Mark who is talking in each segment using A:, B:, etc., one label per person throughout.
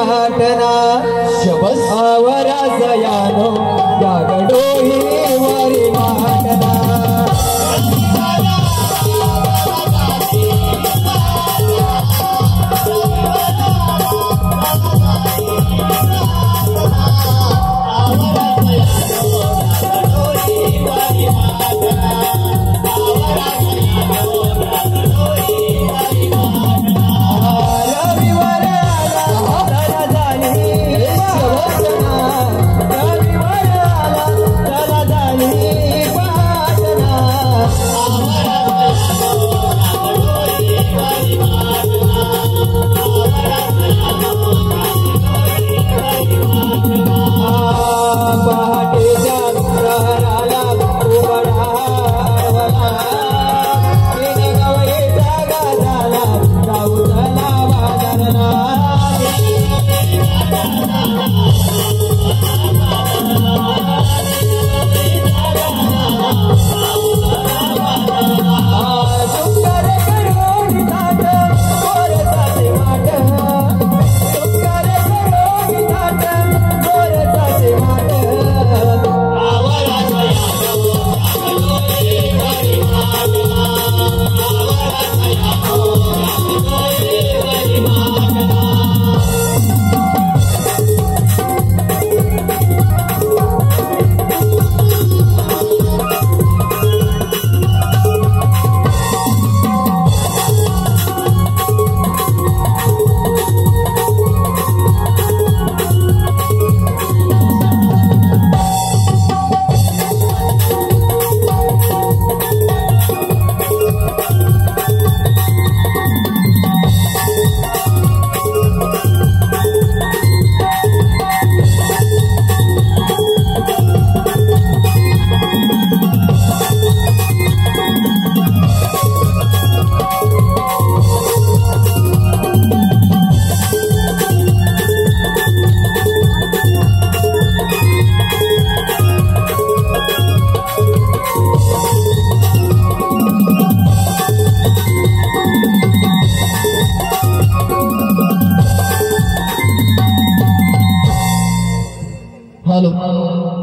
A: वाटना शबस आवरा जयानो जागडोही वारी वाटना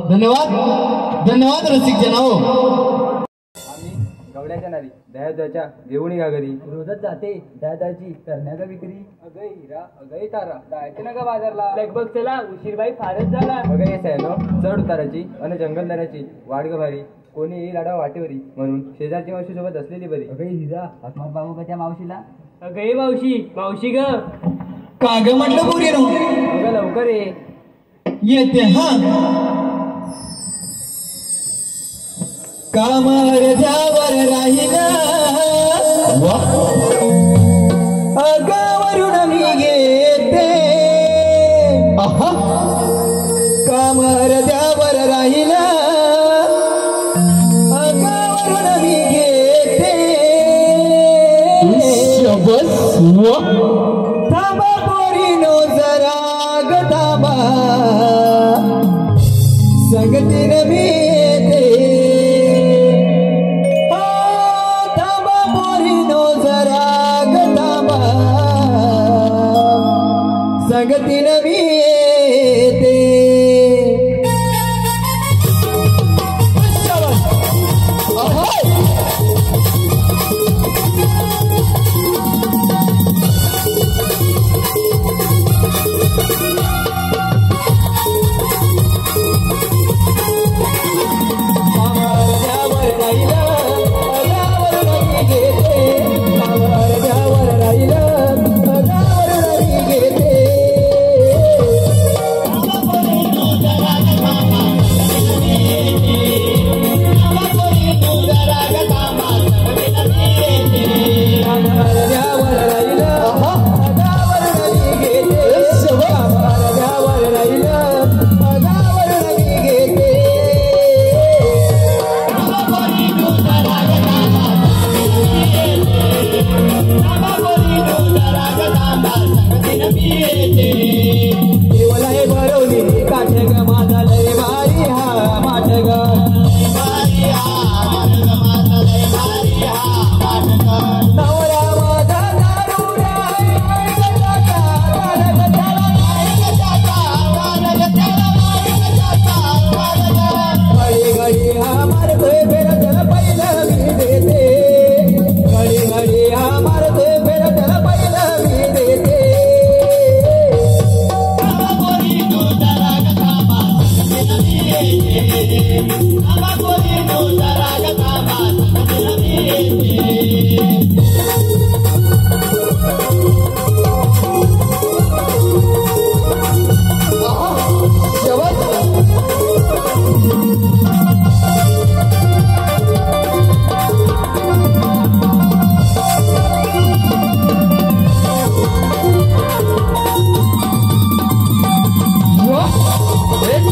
A: धन्यवाद धन्यवाद रसिक जनाओ
B: आम्ही गवड्याच्या नारी दयादाच्या घेऊन या घरी रोजच जाते दयादाची करण्याचा विक्री अगं हिरा अगं तारा जायचे ना का बाजारला लगभग चला उशीरबाई फारच झाला अगं हे सैनो चढ उताराची आणि जंगलदाराची वाडग भारी कोणी येईल आडा वाटेवरी म्हणून शेजारची मावशी सोबत असलेली बरी अगं हिरा आत्मात बाबू त्या मावशीला अगं मावशी मावशी ग
A: का ग म्हटलं पुरी
B: अगं लवकर
A: येते हा कामारध्यावर राहिला अगावरून मी घेते कामारध्यावर राहिला अगावरून मी घेते थांबा पोरीनो जरा ग थांबा संगतीने मी संगती नवी येते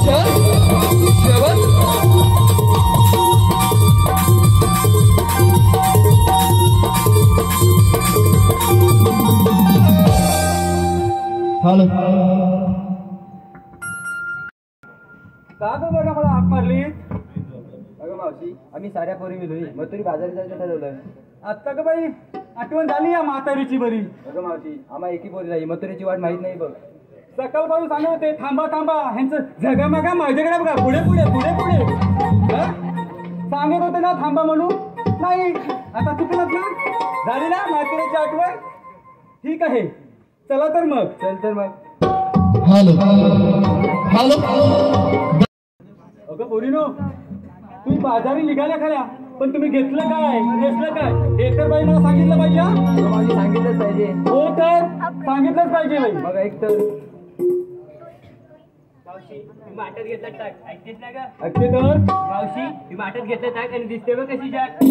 A: हॅलो
B: का ग बरं मला हाक मारली? अगं मावशी आम्ही साऱ्या पोरी मिळून मग तरी बाजारी जायचं ठरवलं. आता का बाई आठवण झाली या म्हातारीची बरी. अगं मावशी आम्हा एकी पोरी राही मथुरेची वाट माहित नाही बघ. सकाळपासून सांगत होते थांबा थांबा ह्यांचं झगामगा माझ्याकडे बघा पुढे पुढे पुढे पुढे सांगत होते ना थांबा म्हणून. नाही आता चुकलंच ना. झाली ना म्हातारीची आठवण. ठीक आहे चला तर मग. चल तर मग.
A: हॅलो हॅलो
B: अगं पोरीनो तुम्ही बाजारी निघाल्या खऱ्या पण तुम्ही घेतलं काय नेसलं काय हे तर बाई मला सांगितलं पाहिजे. माझी सांगितलंच पाहिजे. हो तर सांगितलंच पाहिजे बाई. मग ऐक तर मावशी तुम्ही माठात घेतला टाक ऐकतेच ना का? ऐकते तर मावशी तुम्ही माठात घेतला टाक आणि दिसते बघ कशी जाट.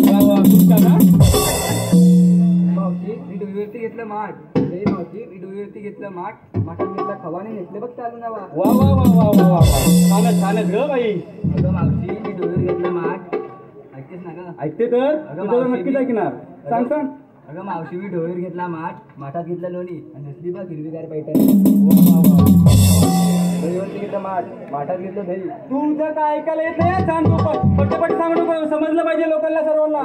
B: मावशी मी डोईवरती घेतलं माठ. मावशी मी डोईवरती घेतलं माठ माठात घेतला खवाने नेसले बघ चालू ना. वा वा वा वा वा वा छानच छानच ग बाई. अगं मावशी मी डोईवर घेतलं माठ ऐकतेस ना का? ऐकते तर अगं नक्कीच ऐकणार. सांग सांग. अगं मावशी मी डोईवर घेतला माठ माठात घेतलं लोणी आणि नेसली बघ हिरवीगार पैठणी. डोईवरती घेतलं माठ माठात घेतलं दही. तुझं काय ऐकायला येत नाही. सांग तू पटपट सांग नको समजलं पाहिजे लोकांना सर्वांना.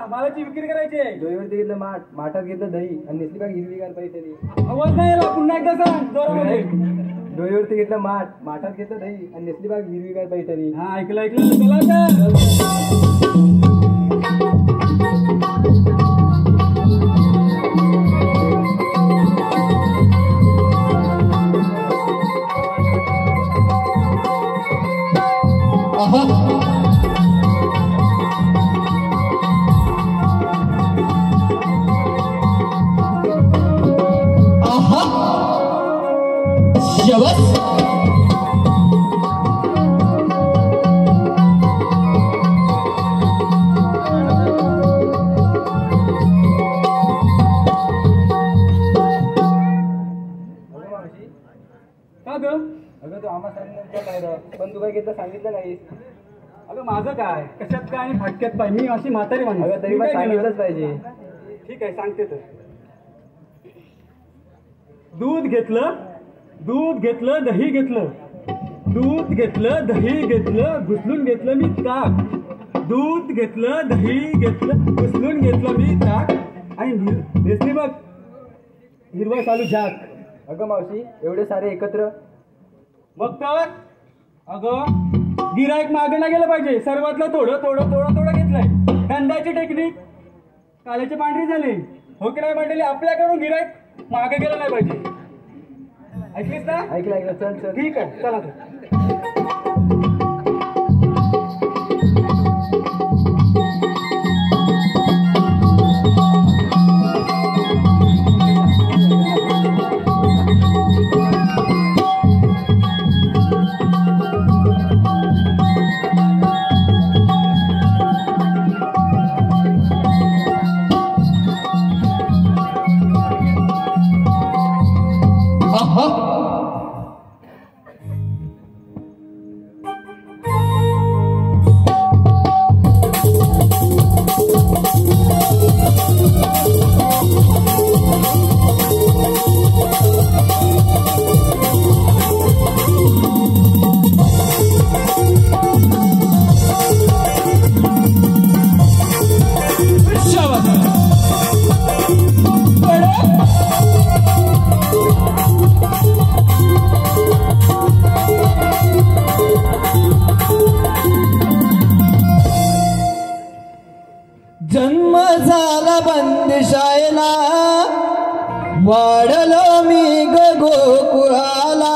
B: मालाची विक्री करायची आहे. डोईवरती घेतलं माठ माठात घेतलं दही आणि नेसली बघ हिरवीगार पैठणी. आवाज नाही आला पुन्हा एकदा सांग जोरामध्ये. डोईवरती घेतलं माठ माठात घेतलं दही आणि नेसली बघ हिरवीगार पैठणी. हा ऐकलं ऐकलं चला अगं तू आम्हा सांगितलं पण तू काय घेतलं सांगितलं नाहीस. अगं माझं काय कशात काय आणि फाटक्यात पाय मी अशी म्हातारी म्हणून तरी पण सांगितलंच पाहिजे. ठीक आहे सांगते तर. दूध घेतलं दही घेतलं दूध घेतलं दही घेतलं घुसलून घेतलं मी ताक. दूध घेतलं दही घेतलं घुसलून घेतलं मी ताक आणि नेसली बघ हिरवा चालू झाक. अगं मावशी एवढे सारे एकत्र मग तर अगं गिराईक मागे ना गेलं पाहिजे. सर्वातलं थोडं थोडं थोडं थोडं घेतलंय. धंद्याची टेक्निक काल्याची पांढरी झाली हो की नाही मंडळी. आपल्याकडून गिराईक मागे गेलं नाही पाहिजे. ऐकलीस ना? ऐकलं ऐकलं. चल चल ठीक आहे चला तर.
A: जन्म झाला बंदिशायला वाढलो मी ग गोकुळाला.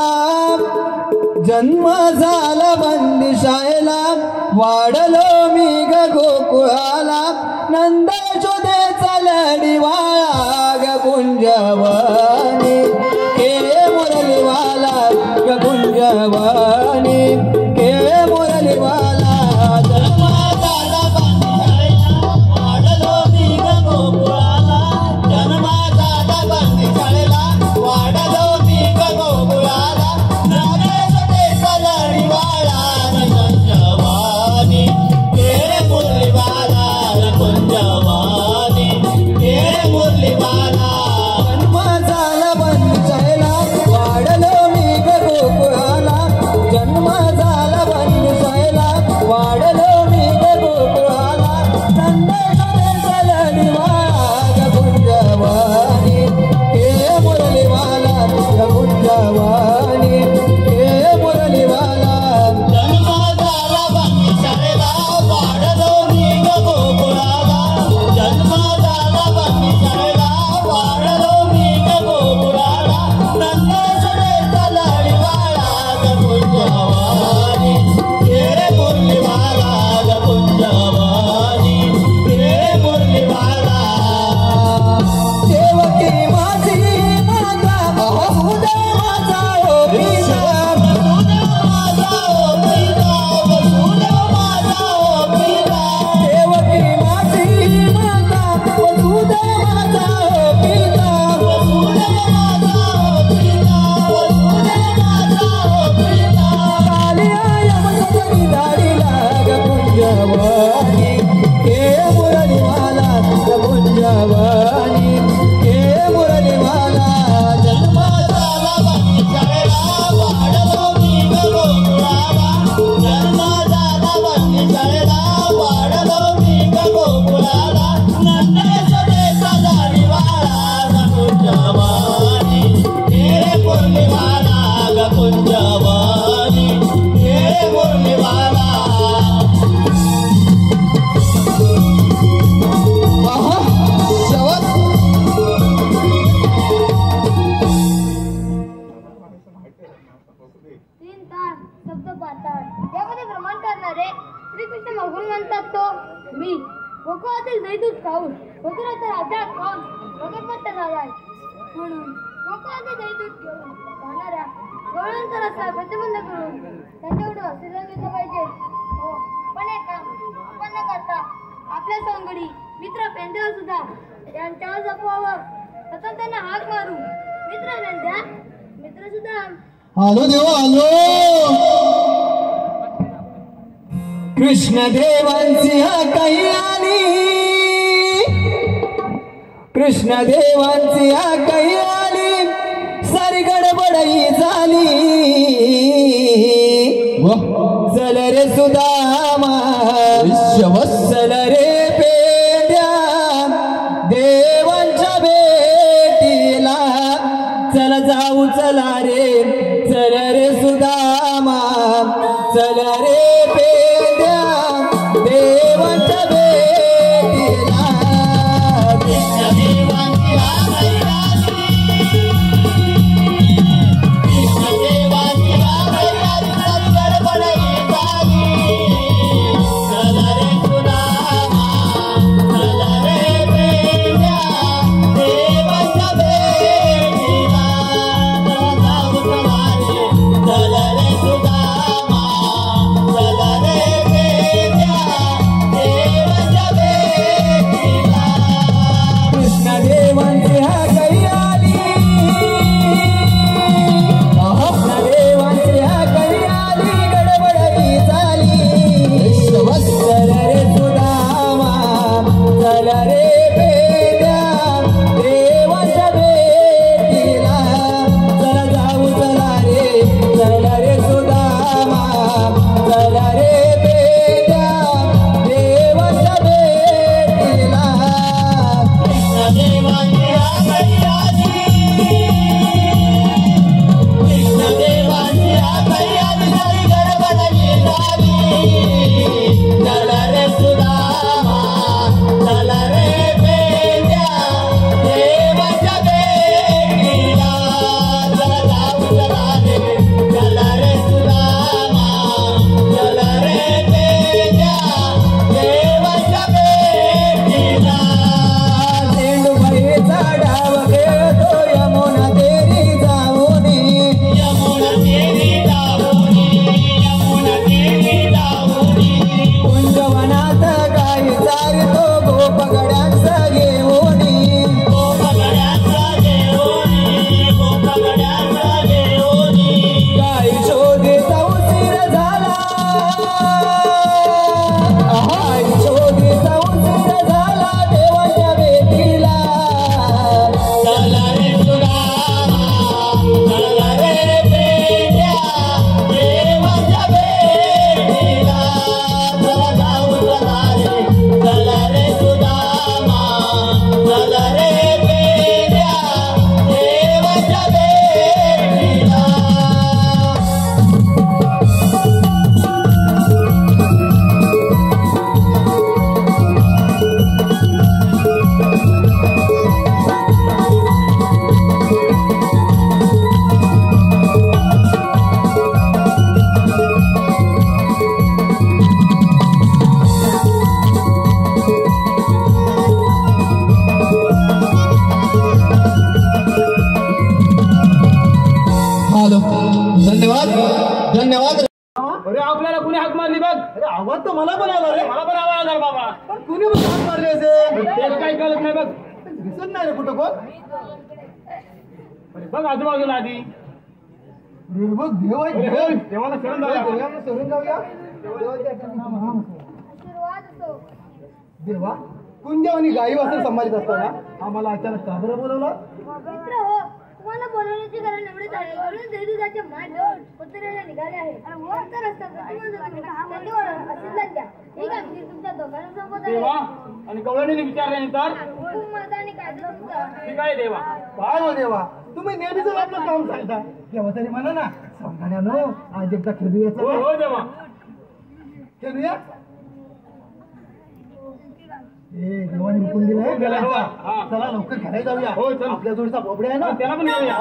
A: जन्म झाला बंदिशायला वाढलो मी ग गोकुळाला. नंद यशोदेचा लढीवाळा ग कुंजवनी के मुरलीवाला ग कुंजवनी के मुरलीवाला.
C: वाढलो मी ग गोकुळाला.
A: कुंजवानी हे मुरलीवाला
C: यामध्ये भ्रमण करणारे श्रीकृष्ण भगवान म्हणतात तो मी गोकुळातील दैदूत खाऊन गोकुळाचा राजा खाऊन भगवंत झालाय म्हणून गोकुळाचे दैदूत घेऊन खाणाऱ्या गवळ्यांचा रस्ता प्रतिबंध करून त्यांच्याकडे ऑक्सिजन घेतलं पाहिजे हो पण हे काम आपण न करता आपल्या सोंगडी मित्र पेंद्यावर सुद्धा यांच्यावर जपवावं सतत त्यांना हाक मारू मित्र पेंद्या मित्र सुद्धा
A: आलो देवा आलो कृष्ण देवांची हा काही आली कृष्ण देवांची हा काही आली सारी गडबडही झाली चल रे सुदामा चल रे पेद्या देवांच्या भेटीला चल जाऊ चला रे चल रे सुदामा चल रे पेद्या देवांच्या भेटीला कृष्ण देवांची कृष्ण देवांची गडबडही झाली चल रे सुदामा चल रे पेद्या देवांच्या भेटीला चल रे सुदामा चल रे पेद्या देवांच्या भेटीला कृष्ण देवांची हा काही आली कृष्ण देवांची हा काही आली गडबडही झाली चल रे सुदामा चल रे पेद्या देवांच्या भेटीला चल जाऊ चला रे चल रे सुदामा चल रे पेद्या देवांच्या भेटीला कृष्ण देवांची हा काही आली कृष्ण देवांची हा काही आली सारी गडबडही झाली चल रे सुदामा चल रे पेद्या देवांच्या भेटीला चल जाऊ चला रे चल रे सुदामा चल रे पेद्या देवांच्या भेटीला झेंडूबाईचा डाव खेळतो यमुना तेरी जाऊनी यमुना तेरी जाऊनी यमुना तेरी जाऊनी कुंजवनात गाई चारतो गोपगड्यांचा घेऊनी गोपगड्यांचा घेऊनी गोपगड्यांचा घेऊनी गाई शोधीचा उशीर झाला गाई शोधीचा उशीर झाला देवाच्या भेटीला चल रे सुदामा चल रे पेद्या देवाच्या भेटीला चल जाऊ चला रे चल रे सुदामा चल रे पेद्या देवाच्या भेटीला हॅलो धन्यवाद धन्यवाद
B: अरे आपल्याला कुणी हाक मारली बघ
A: अरे आवाज तर मला पण आला रे
B: मला पण आवाज आला बाबा
A: पण कुणी पण हाक मारले असे
B: तेच काही कळत नाही बघ
A: दिसत नाही रे कुठं कोण
B: अरे बघ आजूबाजूला आधी
A: रे बघ देव आहे देव
B: देवाला शरण जाऊया
A: देवाला सोडून जाऊया देवाच्या
C: आशीर्वाद असो
A: देवा कुंजवनी गाई वासर सांभाळत असताना आम्हाला अचानक का बरं बोलवलं
C: मित्र हो तुम्हाला बोलवण्याची गरज एवढीच आहे एवढेच दैदूताचे मान घेऊन उत्तरेला निघाले आहे आणि वरचा रस्ता प्रतिबंध करून त्यांच्यावर आशीर्वाद द्या ठीक आहे मी तुमच्या दोघांना सोबत आहे
B: देवा आणि गवळणीने विचारल्यानंतर
C: हुकूम माझा आणि कायदा तुमचा
B: ठीक आहे देवा
A: काय हो देवा तुम्ही नेहमीच आपलं काम सांगता. केव्हा तरी म्हणा ना सांगण्यानो आज एकदा खेळूया.
B: हो देवा.
A: खेळूया. देवाने हुकूम दिलाय. चला लवकर खेळायला जाऊया.
B: हो चल.
A: आपल्या जोडीचा बोबड्या आहे ना
B: त्याला पण घेऊया.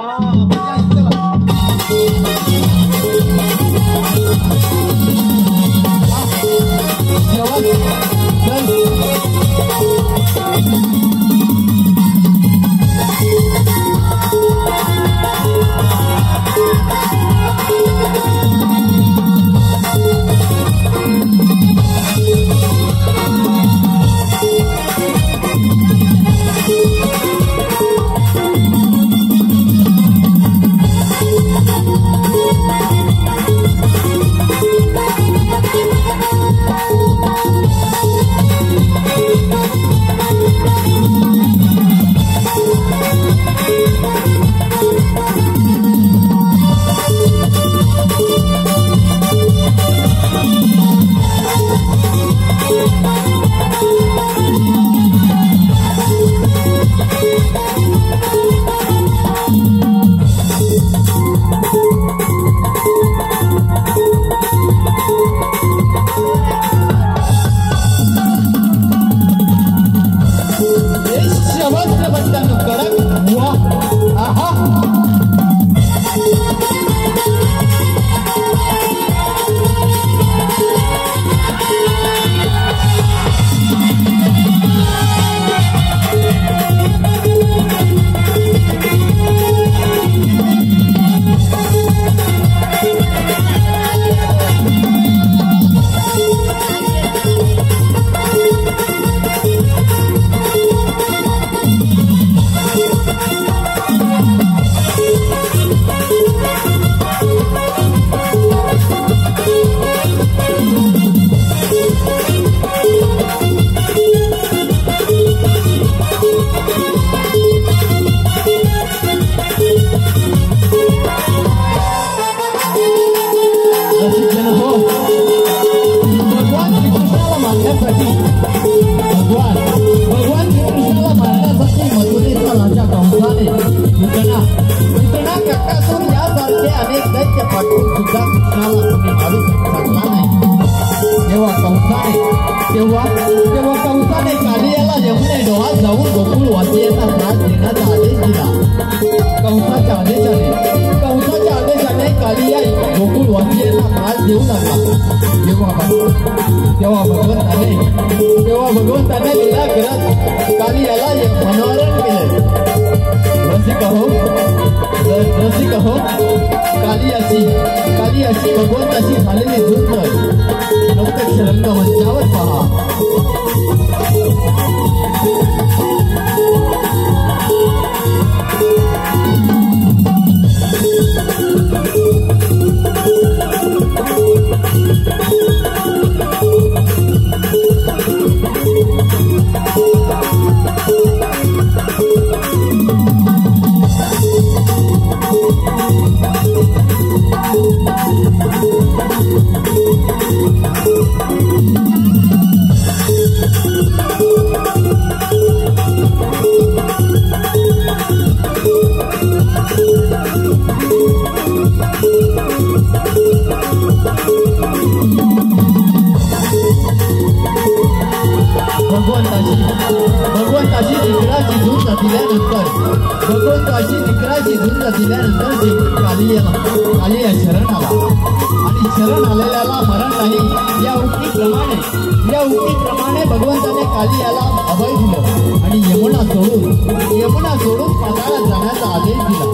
D: तेव्हा कंसाने कालियाला यमुने डोहात जाऊन गोकुळ वासियांना त्रास देण्याचा आदेश दिला. कंसाच्या आदेशाने कालिया गोकुळ वासियांना त्रास देऊ लागला. तेव्हा भगवंताने लीला करत कालियाला मनोहरण केले. रसिक हो कालियाची भगवंताशी झालेली युद्ध प्रत्यक्ष रंगमंचावर पहा. भगवंताशी जिकराची झुंज दिल्यानंतर कालिया शरण आला आणि शरण आलेल्याला मरण नाही या उक्तीप्रमाणे भगवंताने कालियाला अभय दिलं आणि यमुना सोडून पाताळात जाण्याचा आदेश दिला.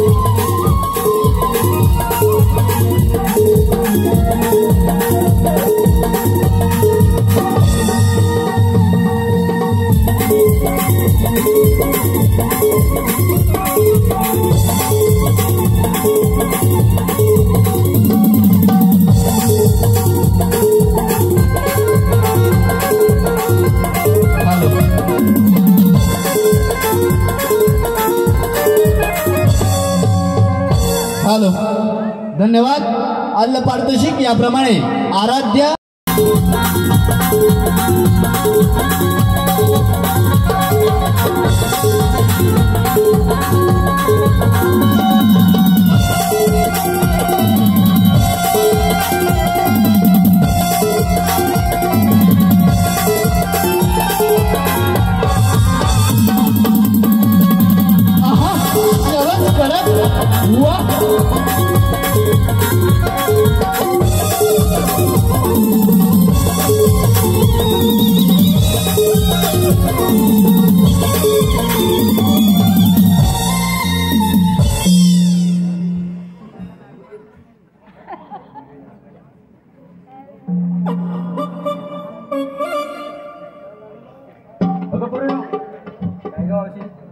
D: हॅलो, धन्यवाद. आलं पारितोषिक याप्रमाणे आराध्य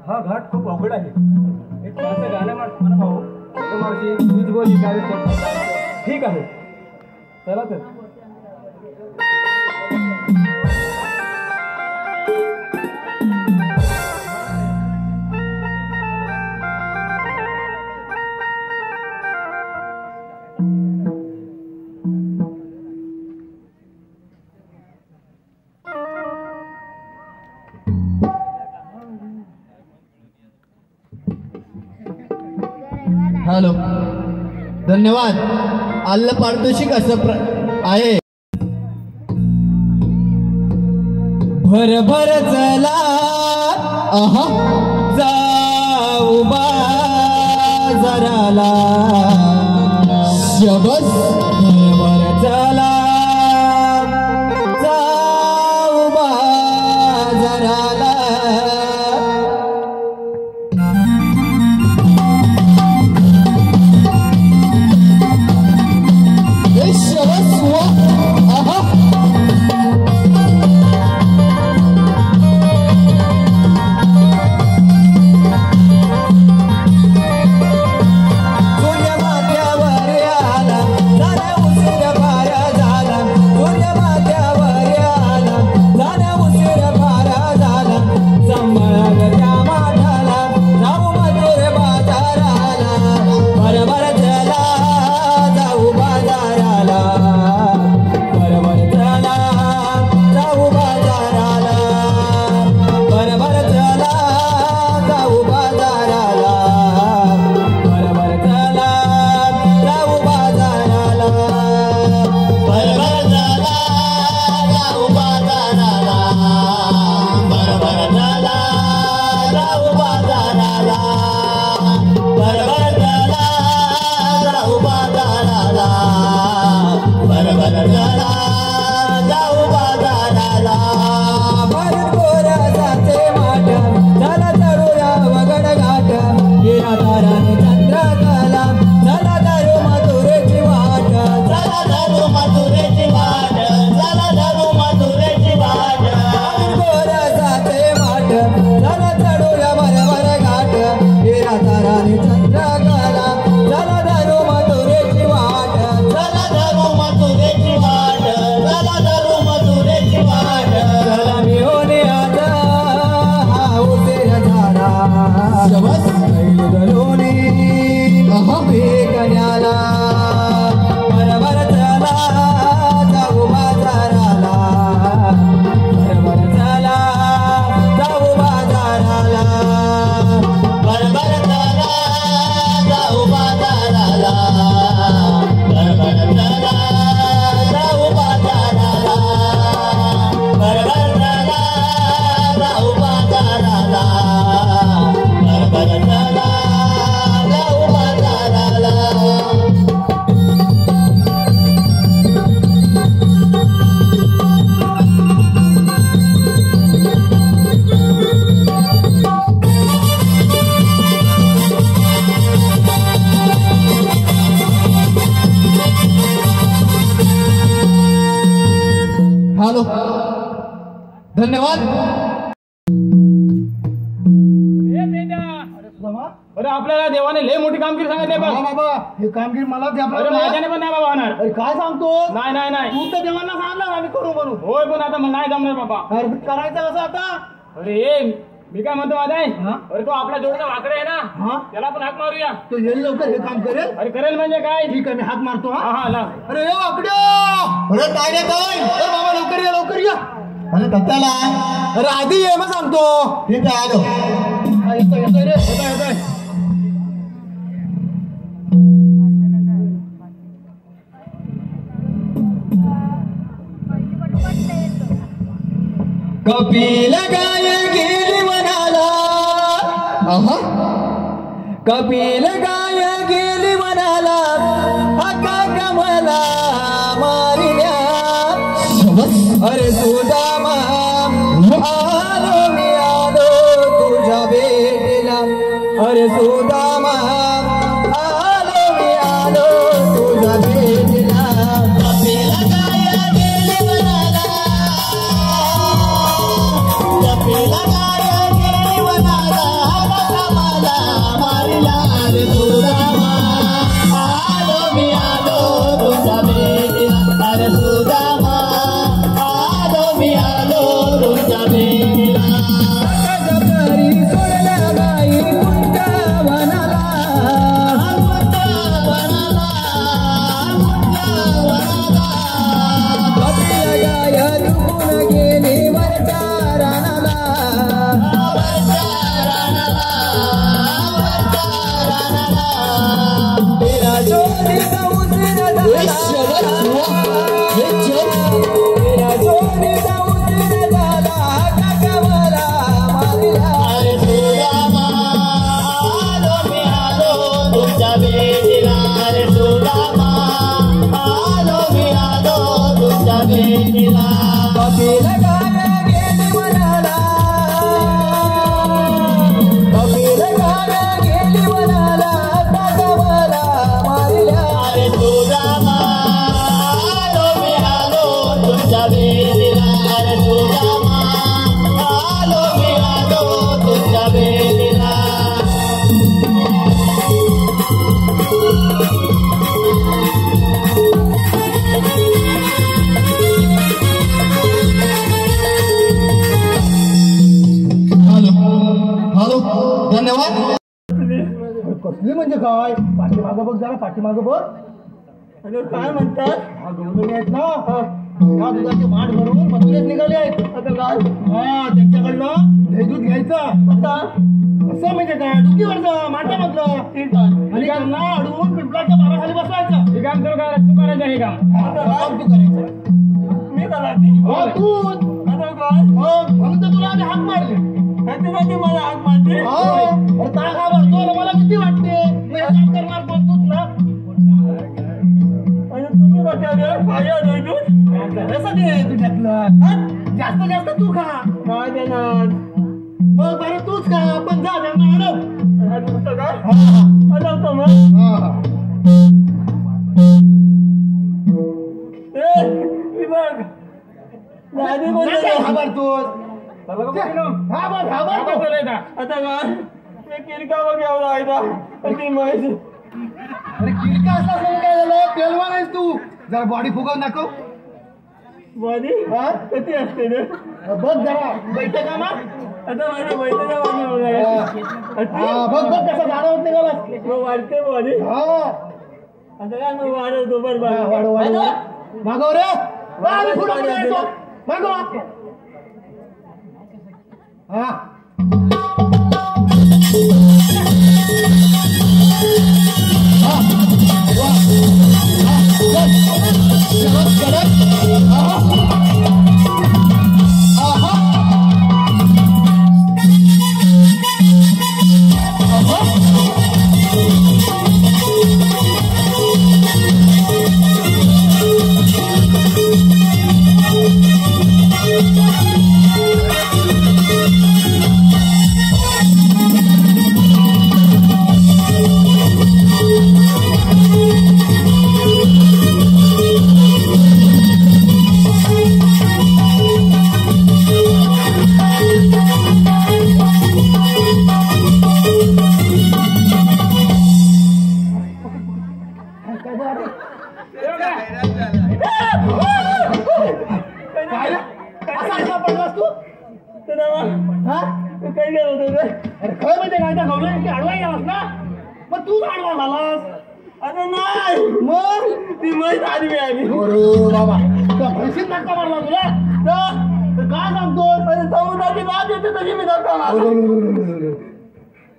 A: हा घाट खूप अवघड आहे.
B: एक छानसं गाणं म्हणा भाऊ. मावशी तूच बोल काय
A: ठीक आहे, चला तर.
D: हॅलो, धन्यवाद. आल्ल पारितोषिक असं आहे. भर भर चला आहा जाऊ बाजाराला. शबस. भर भर चला जाऊ बाजाराला. हॅलो, धन्यवाद.
B: अरे आपल्याला देवाने लय मोठी कामगिरी सांगितली बघ.
A: बाबा हे कामगिरी मला द्या.
B: अरे माझ्याने पण नाही बाबा होणार.
A: अरे काय सांगतो?
B: नाही नाही नाही,
A: तू तर देवांना सांगला आम्ही करू म्हणून.
B: होय पण आता मला नाही जमणार बाबा.
A: अरे करायचं कसं आता?
B: अरे मी काय म्हणतो माझा आहे,
A: हा?
B: अरे तो आपला जोडचा वाकडे आहे ना,
A: हा,
B: त्याला पण हाक मारूया.
A: तो येईल लवकर हे काम करेल.
B: अरे करेल म्हणजे काय?
A: ठीक आहे, मी हात मारतो.
B: हा
A: हा
B: हा लाव.
A: अरे ये वाकड्या.
D: अरे काय रे काय?
A: अरे बाबा लवकर या, लवकर या.
D: अरे कशाला?
A: अरे आधी ये मग सांगतो.
D: ठीक आहे, आलो.
A: हा, येतोय येतोय रे, येतोय येतोय.
D: कपिल गाय गेली म्हणाला. आहा, कपिल गाय गेली म्हणाला.
B: अरे सुदामा आलो मी आलो तुझ्या भेटीला अरे सुदामा आलो मी आलो तुझ्या भेटीला
A: कसली म्हणजे काय पाठीमागं बघ जरा पाठीमागं बघ
B: अरे काय म्हणतात
A: हा गवळणी आहेत ना या दुधाचे माठ भरून मथुरेत निघाले आहेत
B: आता काय
A: त्यांच्याकडनं दही दूध घ्यायचं
B: आता
A: असं म्हणजे काय डुकीवरचं माठामधलं
B: ठीक आहे
A: आणि त्यांना अडवून पिंपळाच्या पानाखाली बसवायचं
B: हे काम तू करायचं हे काम
A: तू करायचं
B: मी करायची
A: हो तू
B: आता काय
A: म्हणून तर तुला आम्ही हाक मारले
B: ह्याच्यासाठी मला हाक मारते
A: अरे का घाबरतो मला किती वाटते मी हे काम करणार कोण तूच ना
B: आणि तुम्ही बघा खाया दूध
A: कसं दे तुझ्यातलं जास्त जास्त तू खा
B: काय देणार
A: मग बरं तूच खा पण जा त्यांना अडव
B: काय अडवतो मग बघ दादी
A: घाबरतोस
B: आता काय किरका बघ एवढा आहे ती म्हैस
A: अरे किडका असला असं काय झालं पेलवान आहेस तू जरा बॉडी फुगवून दाखव
B: बॉडी कशी असते रे
A: बघ जरा बैठक ना
B: आता माझ्या बैठका वाढली
A: बघ बघ कसं जाणवत निघाला
B: मग वाढते बॉडी आता काय मग वाढवतो बरं
A: मागव रे मागव हा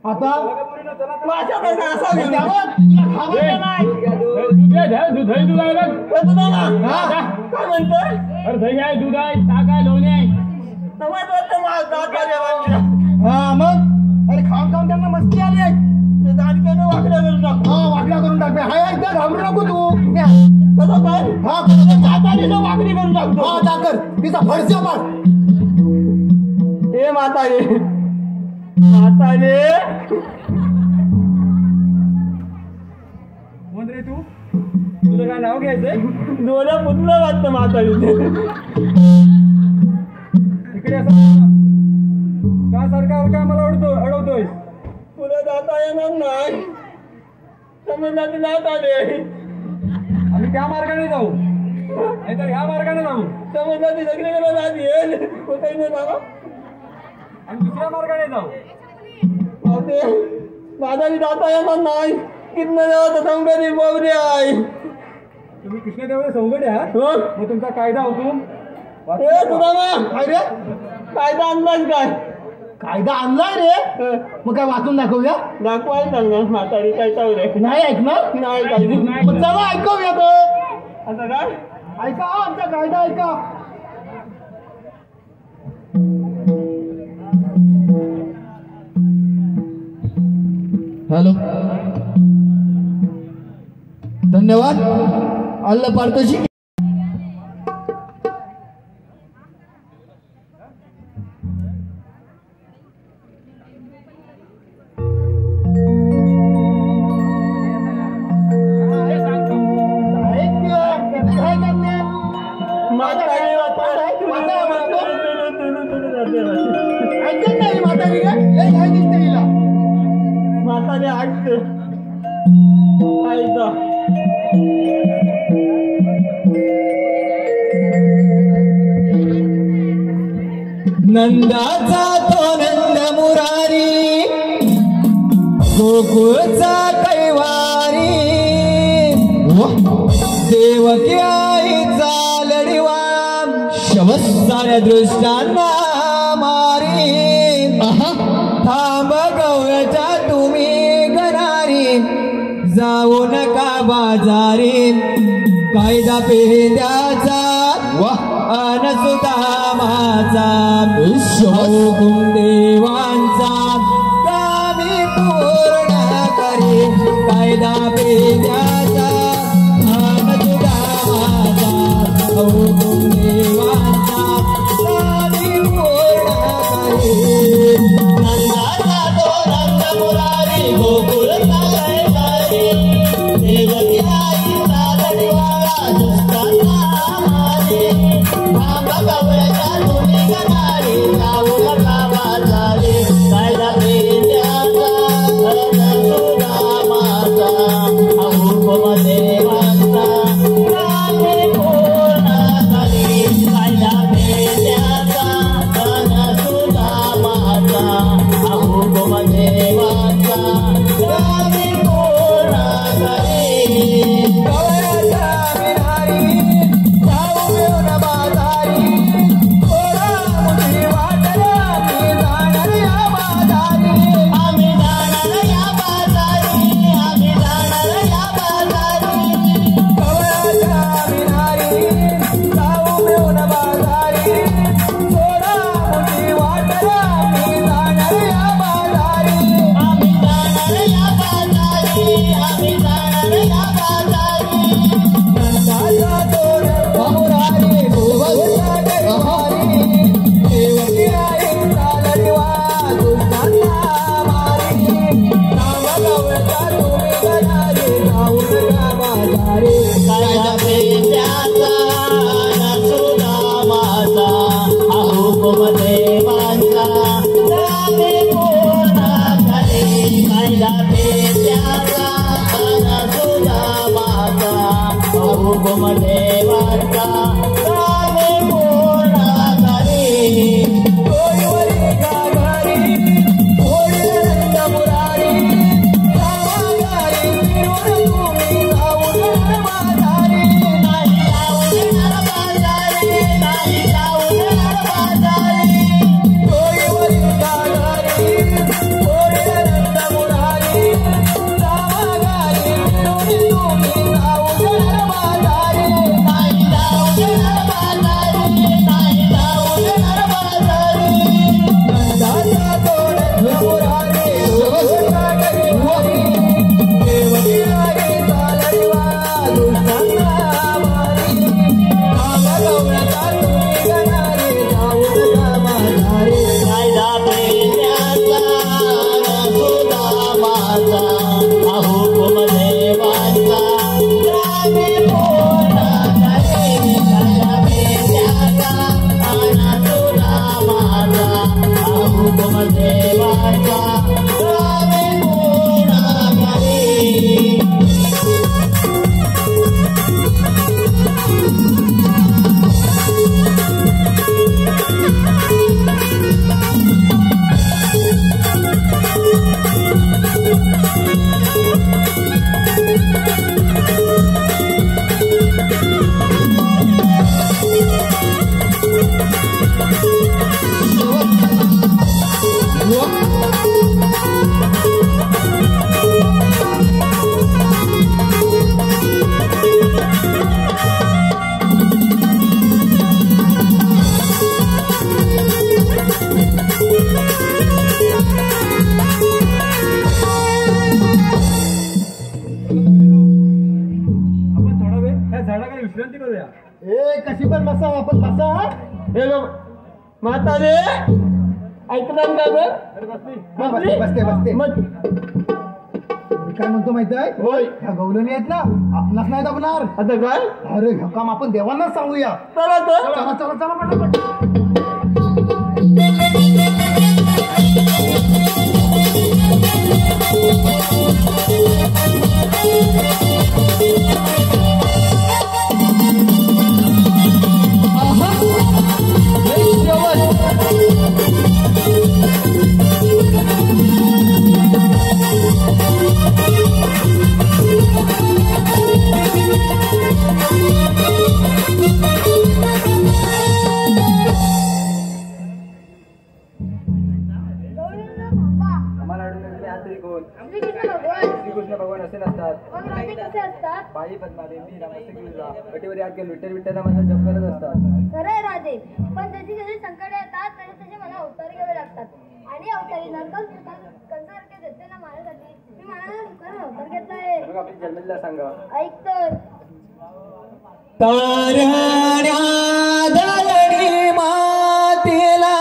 A: आता
B: काय म्हणतोय अरे दही आहे दूध आहे ताक आहे लोणी आहे
A: हा मग अरे खाऊन खाऊन त्यांना मस्ती आली आहे
B: वाकड्या करून टाक
A: वाकड्या करून टाकते हा एकदा घाबरू नको तू
B: कसं काय
A: हा वाकडी करून टाकतो हा दाखर तिचा फडशा पाड.
B: ए म्हातारे म्हातारे कोण रे तू? तुला काय नाव घ्यायचंय? डोळ्या पुतला वाटतं म्हातारी. इकडे असं का सरकार का मला अडवतोय? पुढे जाता येणार नाही. समुद्रात जात आले. आम्ही त्या मार्गाने जाऊ नाहीतर ह्या मार्गाने जाऊ. समुद्राची सगळीकडे जात येईल कुठेही नाही जाऊ. आम्ही दुसऱ्या मार्गाने जाऊ. माझ्याही जाता येणार नाही. कृष्णदेवाचा संगडी बोबडे आहे. तुम्ही कृष्णदेवाचे संगडी आहात? मग तुमचा कायदा होतो
A: काय रे?
B: कायदा अंदाज काय?
A: कायदा आणलाय रे. मग काय वाचून दाखवूया?
B: दाखवायला चालणार म्हातारी काय चालू रे?
A: नाही ऐकणार.
B: नाही काही
A: मग चला ऐकूया तो.
B: आता काय
A: ऐका आमचा कायदा ऐका.
D: हॅलो धन्यवाद. अल्ल पार्थोशी
A: ऐकत नाही म्हातारी रे. लय काय दिसते हिला.
B: म्हातारी ऐकते ऐका.
D: नंदाचा तो नंद मुरारी गोकुळचा कैवारी देवकी आईचा लढिवा शबस साऱ्या दृष्टांना मारी. थांब गवळच्या तुम्ही गरारी जाऊ नका बाजारी. कायदा पेद्याचा अनसुदामाचा हुकुम देवांचा कामी पूर्ण करी. कायदा पेद्याचा अनसुदामाचा हुकुम देवांचा कामी पूर्ण करी. नंदाचा तो नंद मुरारी गोकुळचा कैवारी देवकी आईचा लढिवाळा दुष्टांना मारी. थांब गवळ्याच्या तुम्ही गरारी जाऊ नका बाजारी. कायदा पेद्याचा अनसुदामाचा हुकुम देवांचा कामी पूर्ण करी. कायदा पेद्याचा अनसुदामाचा हुकुम देवांचा कामी पूर्ण करी. गवळ्याच्या विहारी जाऊ मिळून बाजारी. थोडा मुठी वाटला मी जाणार या बाजारी. आम्ही जाणार या बाजारी. आम्ही जाणार या बाजारी. गवळ्याच्या विहारी जाऊ मिळून बाजारी. थोडा मुठी वाटला मी जाणार या बाजारी. आम्ही जाणार या बाजारी. आम्ही जाणार या बाजारी. नंदाचा तो मुरारी गोकुळचा कैवारी देवकी आईचा लढिवा दुष्टांना मारी. थांब गवळच्या तुम्ही गरारी जाऊ नका बाजारी. कायदा पेद्याचा अनसुदामाचा हुकुम देवांचा कामी पूर्ण करी. कायदा पेद्याचा अनसुदामाचा हुकुम देवांचा कामी पूर्ण करी. डोईवरी घागरी ओढले नंद मुरारी गावागारी फिरून तुम्ही जाऊ नका बाजारी. नाही जाऊ देणार बाजारी. नाही जाऊ देणार बाजारी. डोईवरी घागरी ओढले नंद मुरारी गावागारी फिरून तुम्ही जाऊ देणार बाजारी.
A: विश्रांती करूया. ए कशी पण बसा आपण बसा. हे लोक माता रे ऐकणार का ग? बसते बसते बसते. काय म्हणतो माहिती आहे? होय ह्या गवलनी आहेत ना आपणास नाही दाबणार. आता काय? अरे हे काम आपण देवांनाच सांगूया. चला चला चला चला पटापट.
B: श्रीकृष्ण भगवान असे नसतात. बाई पद्मादेवी कटीवर याद केलं विठ्ठल विठ्ठल नामाचा जप करत असतात.
C: खरंय राधे, पण त्याची जशी संकट येतात तरी त्याचे मला अवतार घ्यावे लागतात. आणि अवतारी कंसासारखे दैत्यांना मारण्यासाठी मी मला अवतार घेतला आहे.
B: मग आपली जन्मलीला सांगा.
C: ऐक तर.
D: तारण्या धरणी मातेला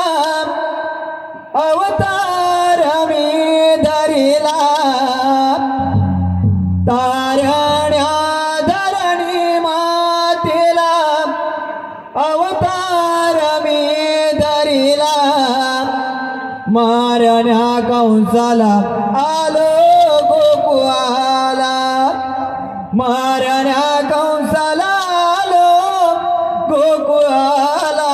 D: अवतार मी धरिला. तारण्या धरणी मातेला अवतार मी धरिला. मारण्या कंसाला आलो गोकुळाला. मारण्या कंसाला आलो गोकुळाला.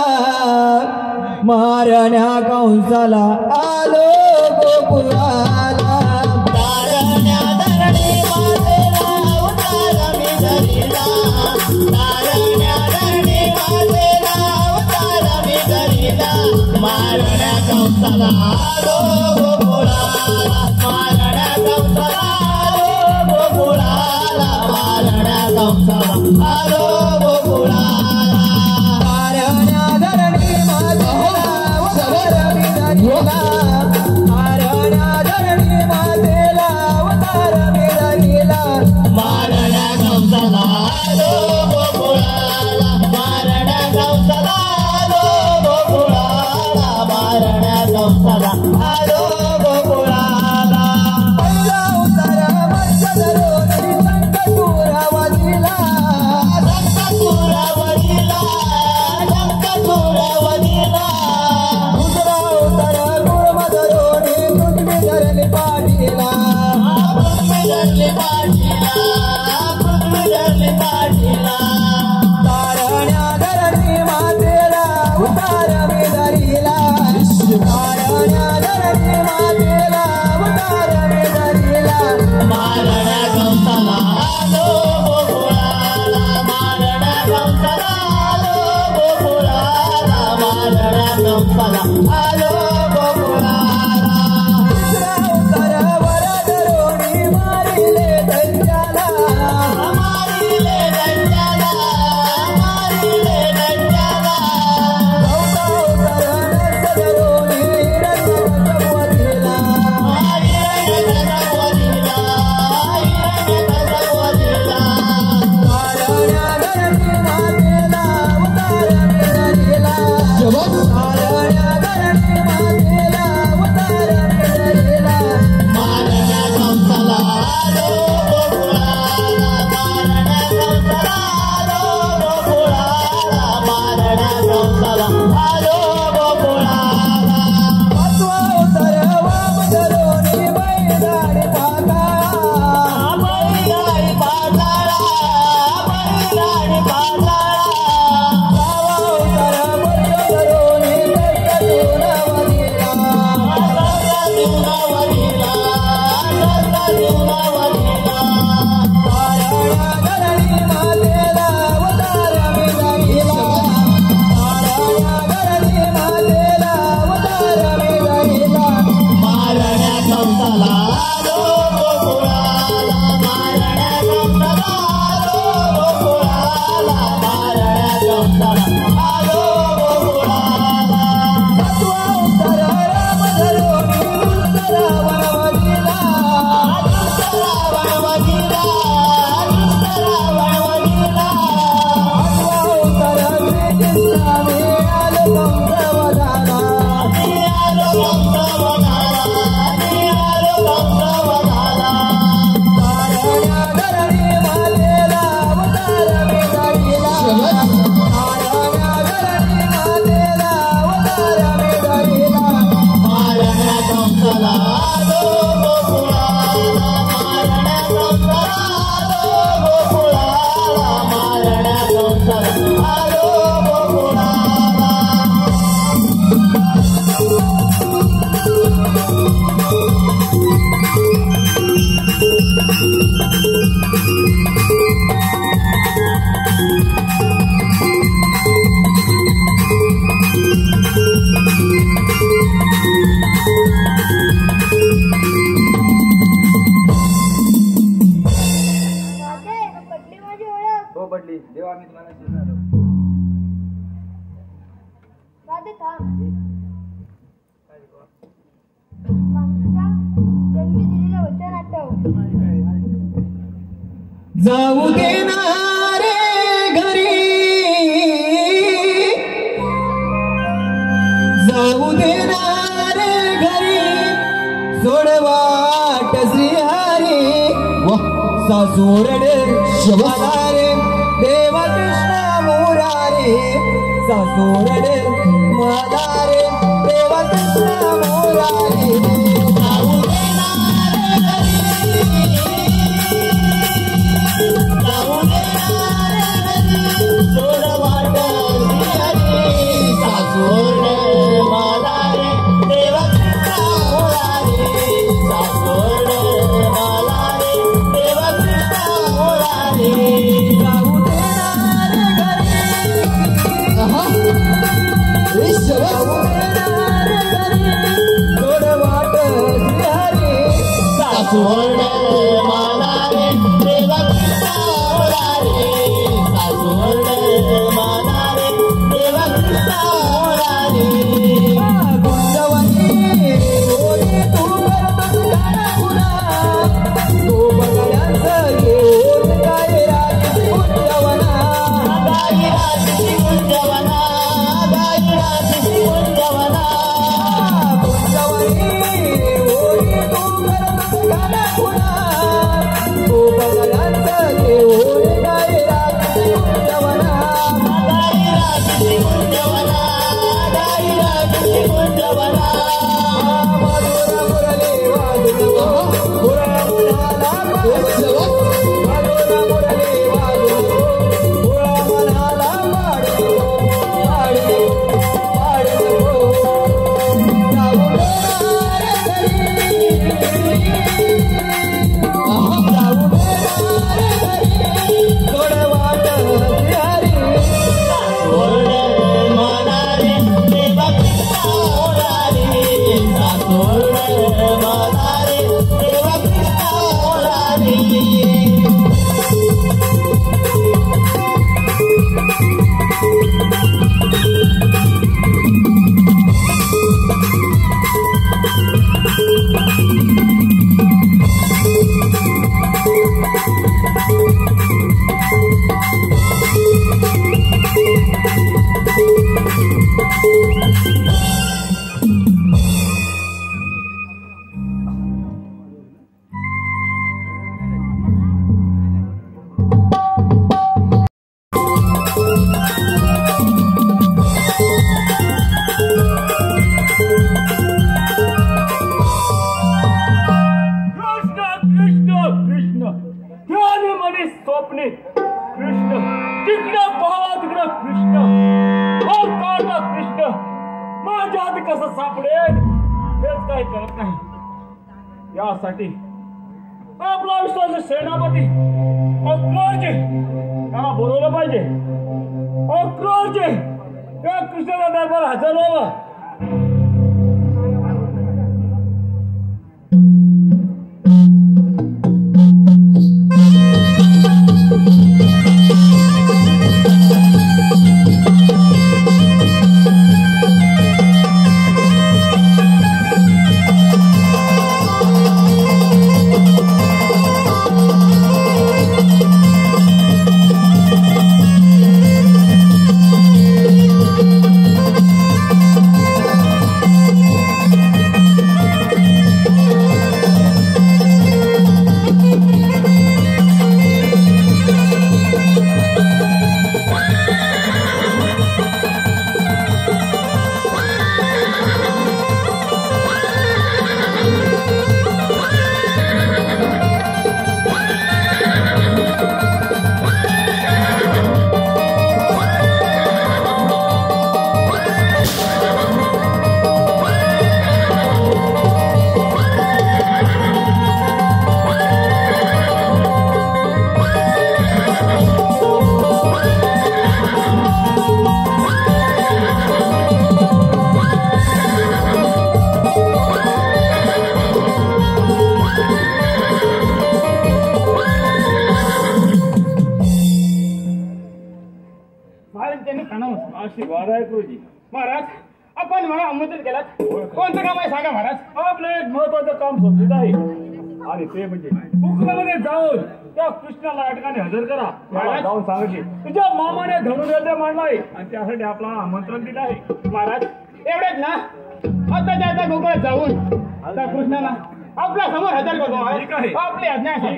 D: मारण्या कंसाला आलो गोकुळाला. तारण्या धरणी मातेला अवतार मी धरिला. तारण्या धरणी मातेला अवतार मी धरिला. मारण्या कंसाला आलो गोकुळाला. मारण्या कंसाला आलो गोकुळाला. मारण्या कंसाला आलो गोकुळाला. तारण्या धरणी मातेला अवतार मी धरिला. तारण्या धरणी मातेला अवतार मी धरिला. मारण्या कंसाला आलो गोकुळाला. मारण्या कंसाला आलो गोकुळाला. मारण्या कंसाला आलो गोकुळाला. पहिला उतारा मस्त धरून संकटुरावतीला. संकटुरावतीला. संकटुरावतीला. दुसरा उतारा गुळम धरून पृथ्वी धरली पाठीला. पृथ्वी धरली पाठीला. पृथ्वी धरली पाठीला. तारण्या धरणी मातेला अवतार मी धरिला. तारण्या धरणी मातेला अवतार मी धरिला. मारण्या कंसाला आलो गोकुळाला. मारण्या कंसाला आलो गोकुळाला. मारण्या कंसाला आलो गोकुळाला. तिसरा उतारा वर धरून मारिले दैत्याला. मारिले दैत्याला. मारिले दैत्याला. चौथा उतारा नर्स धरून हिरण्यकश्यपवतीला. हिरण्यकश्यपवतीला. हिरण्यकश्यपवतीला. तारण्या धरणी मातेला अवतार मी धरिला. तारण्या धरणी मातेला अवतार मी धरिला. मारण्या कंसाला आलो गोकुळाला. मारण्या कंसाला
B: पडली देव आम्ही तुम्हाला शिरणार
C: राधे थांब. मागच्या जन्मी दिलेलं वचन आठव.
D: जाऊ देणारे घरी, जाऊ देणारे घरी, सोडवाट श्रीहरी. सासोरड शबारे देवा कृष्ण मोरारे, सासोरड मदारे देवा कृष्ण मोरारे. जाऊ देणारे घरी, जाऊ देणारे घरी, सोडवाट श्रीहरी. सासोरड मदारे देवा कृष्ण मोरारे, सासोरड मदारे देवा कृष्ण मोरारे. जाऊ देणारे घरी, जाऊ देणारे घरी, सोडवाट श्रीहरी. सासोरड मदारे देवा कृष्ण मोरारे, सासोरड मदारे देवा कृष्ण मोरारे. गुंजवणी ओळी तू करतो गाणं, तू बघायचं येऊन काय रात्री गुंजवना, गाई रात्री गुंजवना, गाई रात्री गुंजवना. गुंजवणी ओळी तू करतो गाणं, तू बघायचं येऊन काय रात्री गुंजवना, गाई रात्री गुंजवना, गाई रात्री गुंजवना. मधुर मुरली वाजू नको, मुरळा मनाला पाडू नको, मधुर मुरली वाजू नको, मुरळा मनाला पाडू नको, पाडू नको, पाडू नको. जाऊ देणारे घरी, जाऊ देणारे घरी, सोडवाट श्रीहरी. सासोरड मदारे देवा कृष्ण मोरारे, सासोरड मदारे देवा कृष्ण मोरारे.
A: कृष्ण कृष्ण ध्यानी मनी स्वप्ने कृष्ण, जिकडं पाहावा तिकडं कृष्ण, काढा कृष्ण, माझ्या आधी कसं सापडेल हेच काही कळत नाही. यासाठी आपला विश्वास सेनापती अक्रोरजी त्याला बोलवलं पाहिजे. अक्रोरजी त्या कृष्णाच्या दरबार हजर व्हावं. महाराज त्यांनी प्रणाम आशीर्वाद आहे गुरुजी. महाराज आपण मला आमंत्रित केलात. कोणतं काम आहे सांगा महाराज.
E: आपलं एक महत्वाचं काम समजत आहे आणि ते म्हणजे कुकरामध्ये जाऊन त्या कृष्णाला या ठिकाणी हजर करा.
A: महाराज
E: जाऊन सांगायचे तुझ्या मामाने धनुर्विद्या मांडलाय आणि त्यासाठी आपला आमंत्रण दिलं आहे.
A: महाराज एवढेच ना आता त्या गोकुळात जाऊन त्या कृष्णाला आपल्या समोर हजर करतो.
E: ठीक आहे.
A: आपली आज्ञा आहे.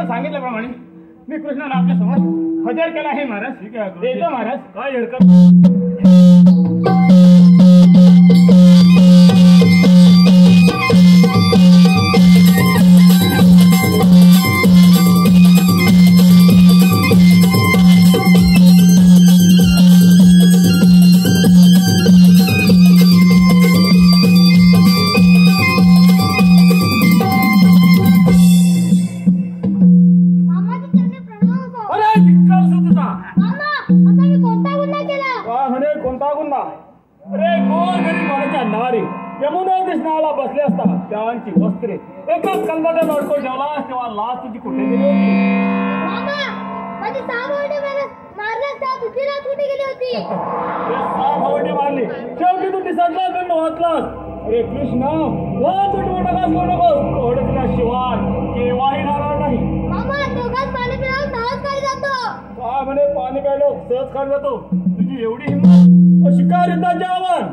A: सांगितल्याप्रमाणे मी कृष्णाला आपल्या समोर हजर केला आहे महाराज.
E: ठीक आहे
A: देतो महाराज.
E: काय हरकत बसले असता त्यांची वस्त्रे एकाच कलमाच्या नडको ठेवला तेव्हा लाच तुझी कुठे गेली होती. मारली शेवटी तू दिसला वाचलास. अरे कृष्ण शिवाय केव्हाही नाराज नाही. म्हणे पाणी प्यायलो सहज खाली जातो. तुझी एवढी हिंमत शिकार युद्धाचे आव्हान.